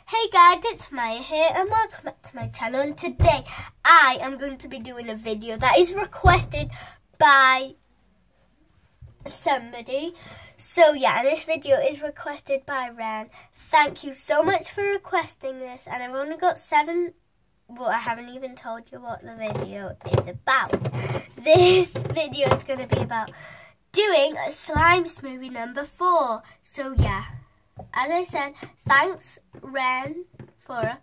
Hey guys, it's Maya here and welcome back to my channel, and today I am going to be doing a video that is requested by somebody. So yeah, and this video is requested by Ren. Thank you so much for requesting this, and I've only got 7. Well, I haven't even told you what the video is about. This video is going to be about doing a slime smoothie number 4. So yeah. As I said, thanks Ren for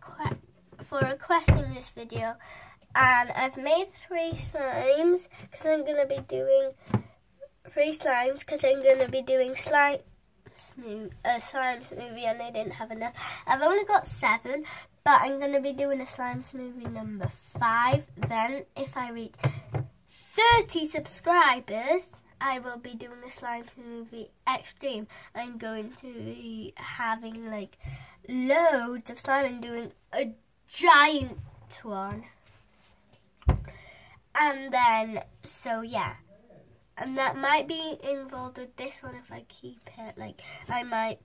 requesting this video, and I've made 3 slimes because I'm going to be doing 3 slimes because I'm going to be doing slime smoothie, and I didn't have enough. I've only got 7, but I'm going to be doing a slime smoothie number 5. Then if I reach 30 subscribers, I will be doing a slime smoothie extreme. I'm going to be having like loads of slime and doing a giant one. And then, so yeah. And that might be involved with this one if I keep it. Like, I might,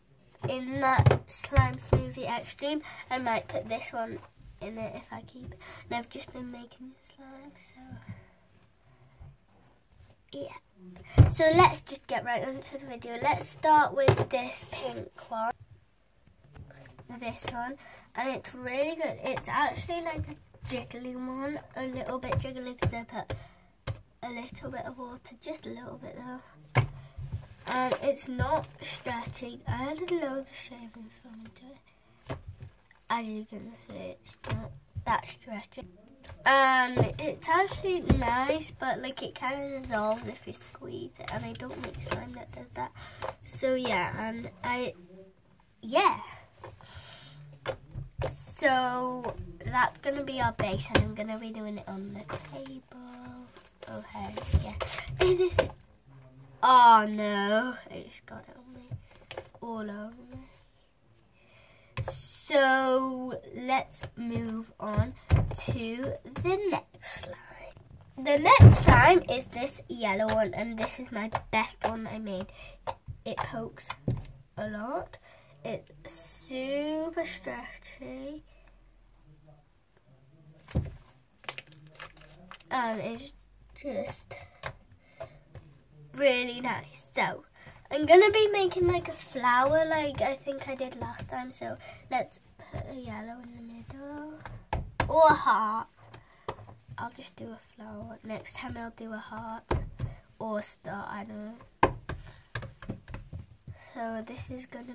in that slime smoothie extreme, I might put this one in it if I keep it. And I've just been making slime, so yeah. So let's just get right into the video. Let's start with this pink one. This one. And it's really good. It's actually like a jiggly one. A little bit jiggly because I put a little bit of water. Just a little bit though. And it's not stretchy. I added loads of shaving foam into it. As you can see, it's not that stretchy. And it's actually nice, but like it kind of dissolves if you squeeze it, and I don't make slime that does that. So yeah, and so that's gonna be our base, and I'm gonna be doing it on the table. Okay, yeah. Is this it? Oh no, I just got it on me, all over me. So let's move on to the next slime. The next slime is this yellow one, and this is my best one I made. It pokes a lot. It's super stretchy. And it's just really nice. So I'm going to be making like a flower like I think I did last time. So let's put a yellow in the middle. Or a heart. I'll just do a flower. Next time I'll do a heart. Or a star, I don't know. So this is going to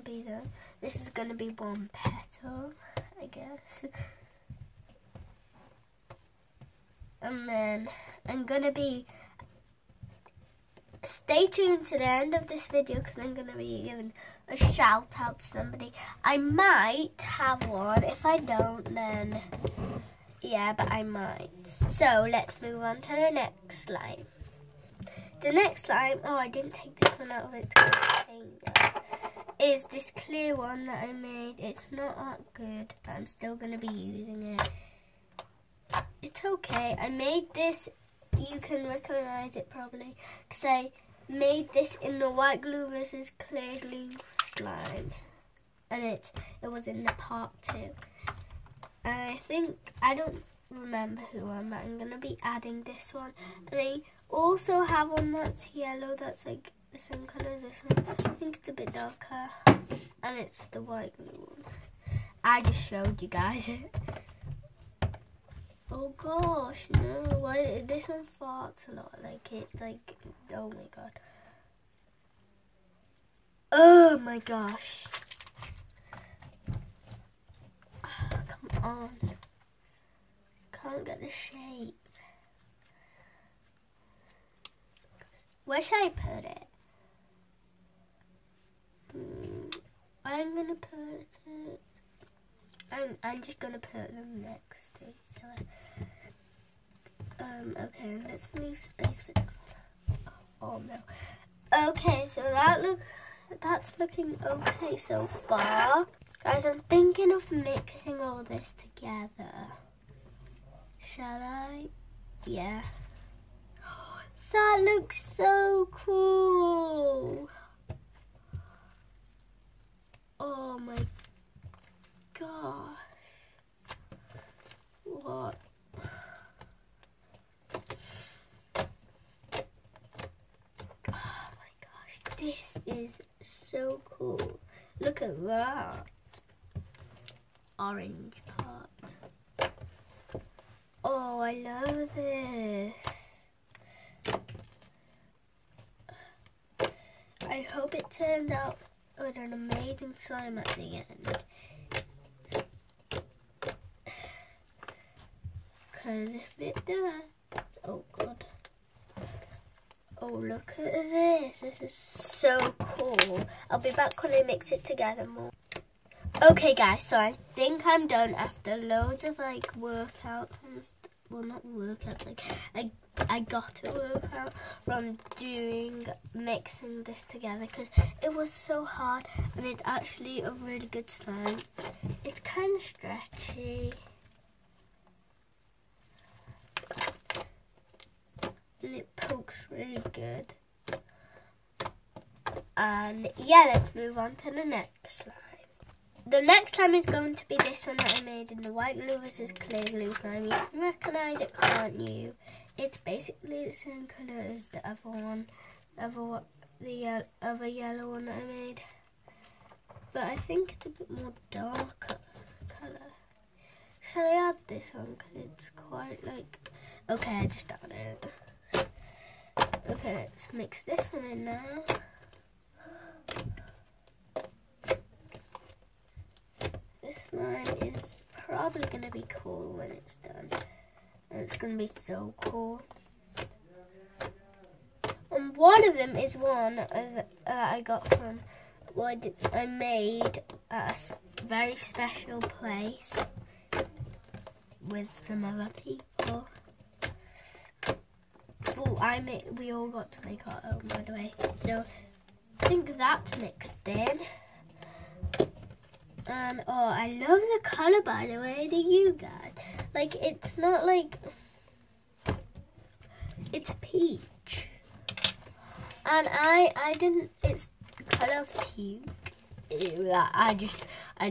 be one petal, I guess. And then I'm going to be... Stay tuned to the end of this video because I'm going to be giving a shout out to somebody. I might have one. If I don't, then yeah, but I might. So let's move on to the next slime. The next slime, oh, I didn't take this one out of its container, is this clear one that I made. It's not that good, but I'm still going to be using it. It's okay. I made this. You can recognize it probably because I made this in the white glue versus clear glue slime, and it was in the part 2. And I don't remember who one, but I'm gonna be adding this one. And I also have one that's yellow that's like the same color as this one. I think it's a bit darker, and it's the white glue one. I just showed you guys. Oh gosh, no, why this one farts a lot, like it's like, oh my god. Oh my gosh. Oh, come on. Can't get the shape. Where should I put it? I'm gonna put it, I'm just gonna put them next to each other. Okay, let's leave space for that one. Oh no. Okay, so that's looking okay so far. Guys, I'm thinking of mixing all this together. Shall I? Yeah. That looks so cool. Oh my god. part. Oh my gosh, this is so cool. Look at that. Orange part. Oh, I love this. I hope it turns out with an amazing slime at the end. Because if it does, oh god. Oh, look at this. This is so cool. I'll be back when I mix it together more. Okay guys, so I think I'm done after loads of like workouts and well, not workouts, like I got to work out from mixing this together because it was so hard, and it's actually a really good slime. It's kind of stretchy. And it pokes really good. And yeah, let's move on to the next slime. The next slime is going to be this one that I made in the white glue versus clear glue slime. You can recognise it, can't you? It's basically the same colour as the other one, the other yellow one that I made. But I think it's a bit more dark colour. Shall I add this one? Because it's quite like... Okay, I just added it. Okay, let's mix this one in now. This slime is probably going to be cool when it's done. And it's going to be so cool. And one of them is one that I got from what I made at a very special place with some other people. Oh, we all got to make our own, by the way. So I think that's mixed in. And oh, I love the colour, by the way. Do you guys? Like, it's not like, it's peach. And I didn't, it's the colour of puke. Ew, I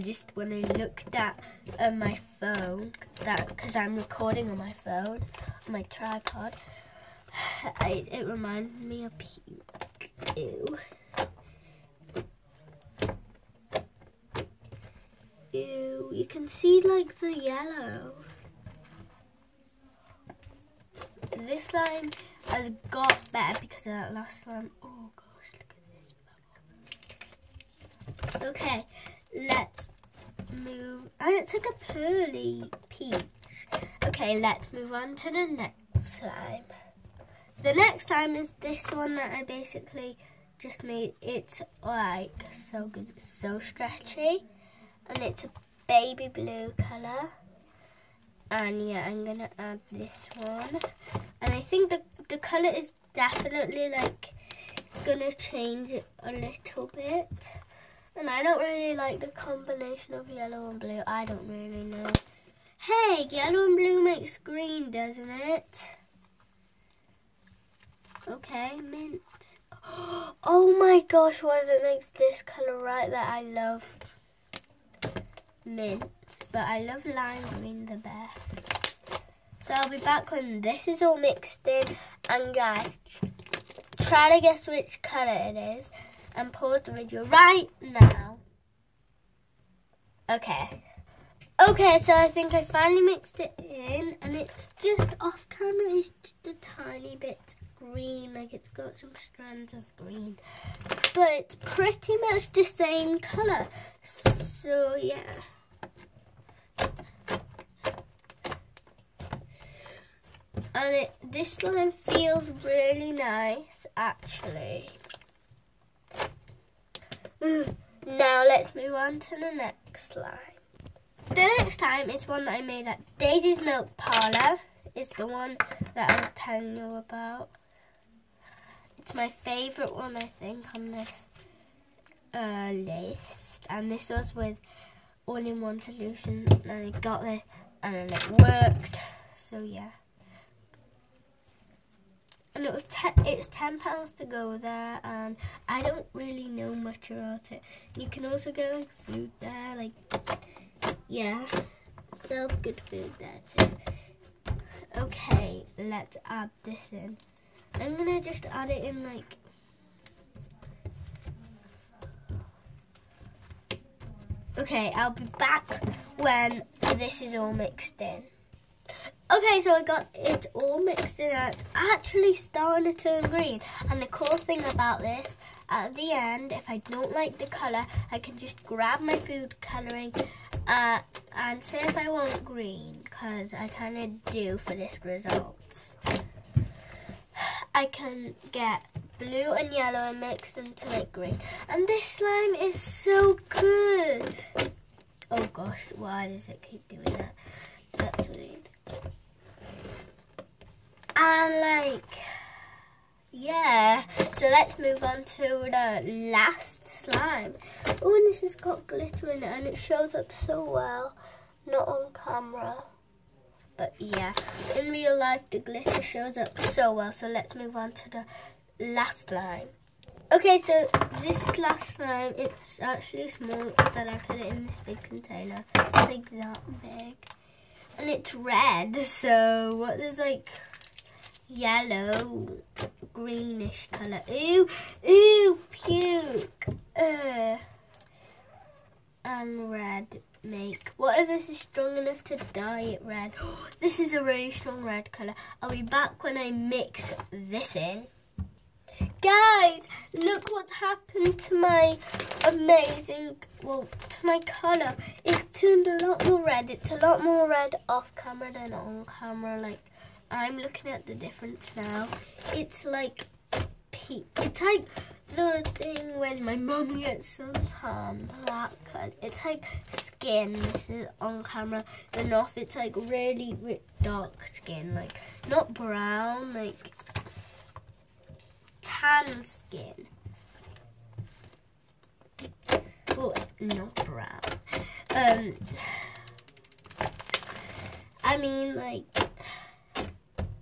just when I looked at my phone, because I'm recording on my phone, on my tripod, it reminded me of puke. Ew. Ew, you can see like the yellow. This slime has got better because of that last slime. Oh gosh, look at this bubble. Okay, let's move. And it's like a pearly peach. Okay, let's move on to the next slime. The next slime is this one that I basically just made. It's like so good, it's so stretchy. And it's a baby blue colour. And yeah, I'm going to add this one. And I think the colour is definitely like going to change it a little bit. And I don't really like the combination of yellow and blue. I don't really know. Hey, yellow and blue makes green, doesn't it? Okay, mint. Oh my gosh, what if it makes this colour right that I love? Mint, but I love lime green the best. So I'll be back when this is all mixed in, and guys, try to guess which colour it is and pause the video right now. Okay, so I think I finally mixed it in, and it's just off camera, it's just a tiny bit green, like it's got some strands of green, but it's pretty much the same colour. So yeah. And this slime feels really nice, actually. Now let's move on to the next slime. The next slime is one that I made at Daisy's Milk Parlour. It's the one that I was telling you about. It's my favourite one, I think, on this list. And this was with all-in-one solution. And I got this, and then it worked. So yeah. And it's £10 to go there, and I don't really know much about it. You can also get like food there, like, yeah, sells good food there too. Okay, let's add this in. I'm gonna just add it in like... Okay, I'll be back when this is all mixed in. Okay, so I got it all mixed in. It's actually starting to turn green. And the cool thing about this, at the end, if I don't like the colour, I can just grab my food colouring and say if I want green, because I kind of do for this results. I can get blue and yellow and mix them to like green. And this slime is so good. Oh gosh, why does it keep doing that? That's weird. And like, yeah. So let's move on to the last slime. Oh, and this has got glitter in it and it shows up so well. Not on camera. But yeah, in real life the glitter shows up so well. So let's move on to the last slime. Okay, so this last slime, it's actually small that I put it in this big container. It's like that big. And it's red, so there's like yellow, greenish colour. Ew, ew, puke. And red. What if this is strong enough to dye it red? This is a really strong red colour. I'll be back when I mix this in. Guys, look what happened to my amazing, to my colour. It's turned a lot more red. It's a lot more red off camera than on camera. Like, I'm looking at the difference now. It's like pink. It's like the thing when my mum gets suntan, that colour. It's like skin. This is on camera. Then off, it's like really dark skin. Like, not brown, like tan skin. Oh, not brown. I mean, like,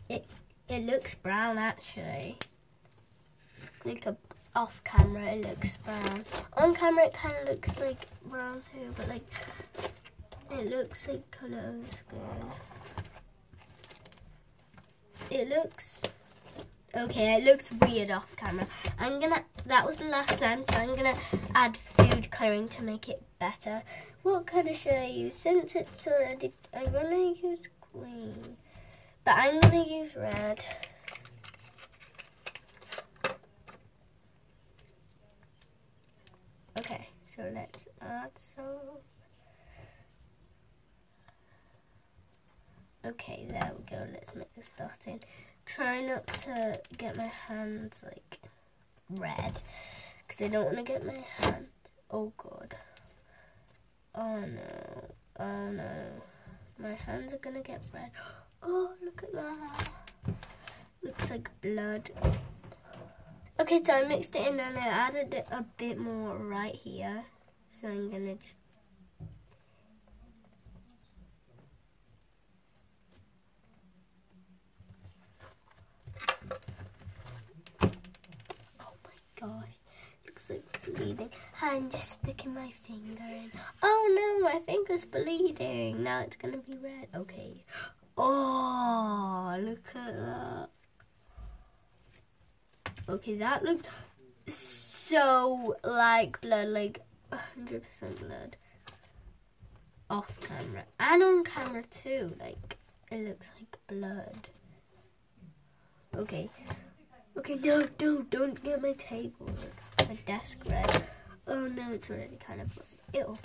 it looks brown actually. Like off camera, it looks brown. On camera, it kind of looks like brown too, but like it looks like colour of skin. It looks. Okay, it looks weird off camera. That was the last slime, so I'm gonna add food colouring to make it better. What colour should I use? Since it's already, I'm gonna use green, but I'm gonna use red. Okay, so let's add some. Okay, there we go. Let's make this dot in. Try not to get my hands like red, because I don't want to get my hand. Oh god. Oh no. Oh no. My hands are gonna get red. Oh, look at that. Looks like blood. Okay, so I mixed it in and I added it a bit more right here. So I'm gonna just. Gosh, looks like bleeding. I'm just sticking my finger in. Oh no, my finger's bleeding. Now it's gonna be red. Okay. Oh, look at that. Okay, that looked so like blood, like 100% blood. Off camera and on camera too. Like, it looks like blood. Okay. Okay, no, don't get my table, like, my desk red. Oh no, it's already kind of ill.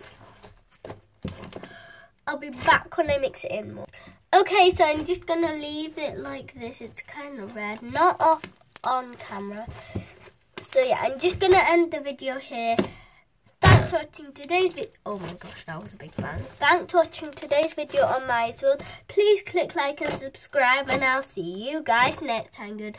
I'll be back when I mix it in more. Okay, so I'm just gonna leave it like this. It's kind of red, not off on camera. So yeah, I'm just gonna end the video here. Thanks for watching today's video. Oh my gosh, that was a big bang. Thanks for watching today's video on my world. Please click like and subscribe, and I'll see you guys next time. Goodbye.